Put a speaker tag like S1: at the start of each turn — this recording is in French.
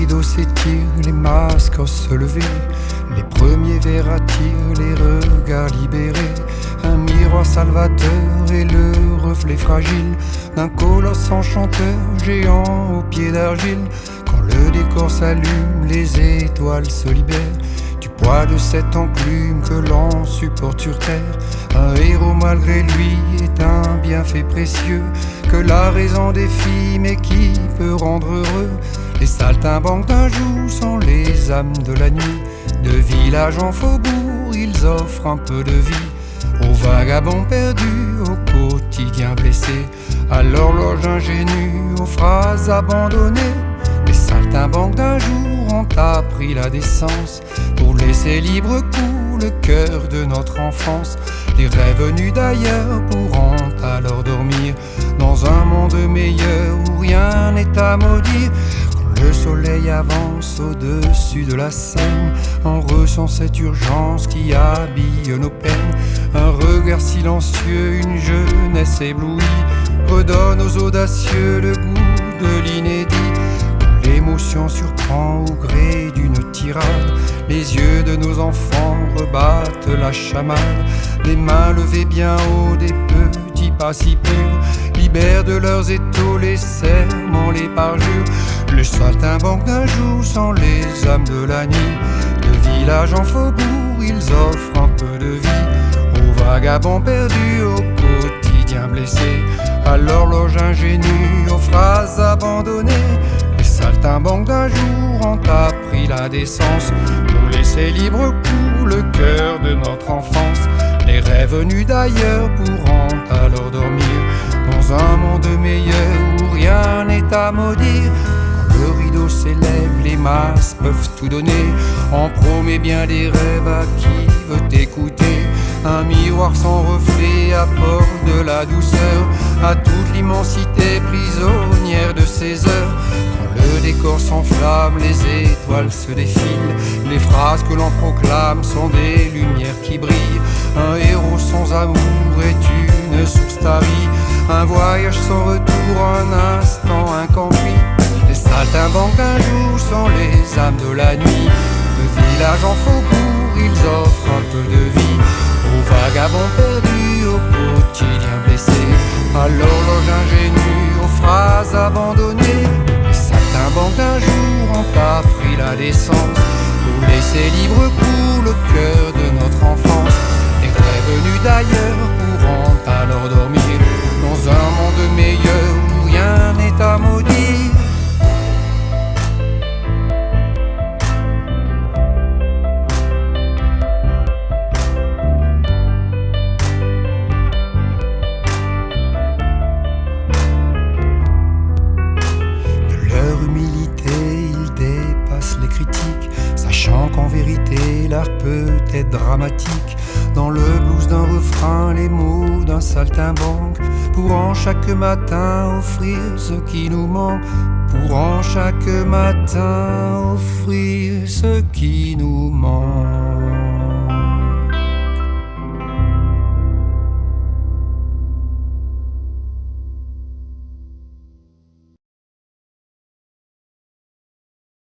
S1: rideau s'étire, les masques se lever, les premiers verres attirent les regards libérés. Un miroir salvateur et le reflet fragile d'un colosse enchanteur géant aux pieds d'argile. Quand le décor s'allume, les étoiles se libèrent du poids de cette enclume que l'on supporte sur terre. Un héros malgré lui est un bienfait précieux que la raison défie mais qui peut rendre heureux. Les saltimbanques d'un jour sont les âmes de la nuit. De village en faubourg, ils offrent un peu de vie aux vagabonds perdus, au quotidien blessé, à l'horloge ingénue, aux phrases abandonnées. Les saltimbanques d'un jour ont appris la décence pour laisser libre cours le cœur de notre enfance. Les rêves venus d'ailleurs pourront alors dormir dans un monde meilleur où rien n'est à maudire. Quand le soleil avance au-dessus de la Seine, on ressent cette urgence qui habille nos peines. Un regard silencieux, une jeunesse éblouie redonne aux audacieux le goût de l'inédit. L'émotion surprend au gré d'une tirade, les yeux de nos enfants rebattent la chamade. Les mains levées bien haut, des petits pas si purs libèrent de leurs étaux les serments, les parjures. Les saltimbanques d'un jour sont les âmes de la nuit. De village en faubourg, ils offrent un peu de vie aux vagabonds perdus, au quotidien blessé, à l'horloge ingénue, aux phrases abandonnées. Les saltimbanques d'un jour ont appris la décence pour laisser libre cours le cœur de notre enfance. Les rêves venus d'ailleurs pourront alors dormir dans un monde meilleur où rien n'est à maudire. Quand le rideau s'élève, les masses peuvent tout donner. On promet bien des rêves à qui veut écouter. Un miroir sans reflet apporte de la douceur à toute l'immensité prisonnière de ces heures. Le décor s'enflamme, les étoiles se défilent. Les phrases que l'on proclame sont des lumières qui brillent. Un héros sans amour est une source tarie. Un voyage sans retour, un instant incompris. Les saltimbanques d'un jour sont les âmes de la nuit. De village en faubourg, ils offrent un peu de vie aux vagabonds perdus, au quotidien blessé, à l'horloge ingénue, aux phrases abandonnées. Les saltimbanques d'un jour ont appris la décence pour laisser libre cours le cœur de notre enfance. Les rêves venus d'ailleurs pourront alors dormir dans un monde meilleur où rien n'est à maudire. Sachant qu'en vérité l'art peut être dramatique. Dans le blues d'un refrain, les mots d'un saltimbanque pourront chaque matin offrir ce qui nous manque. Pourront chaque matin offrir ce qui nous manque.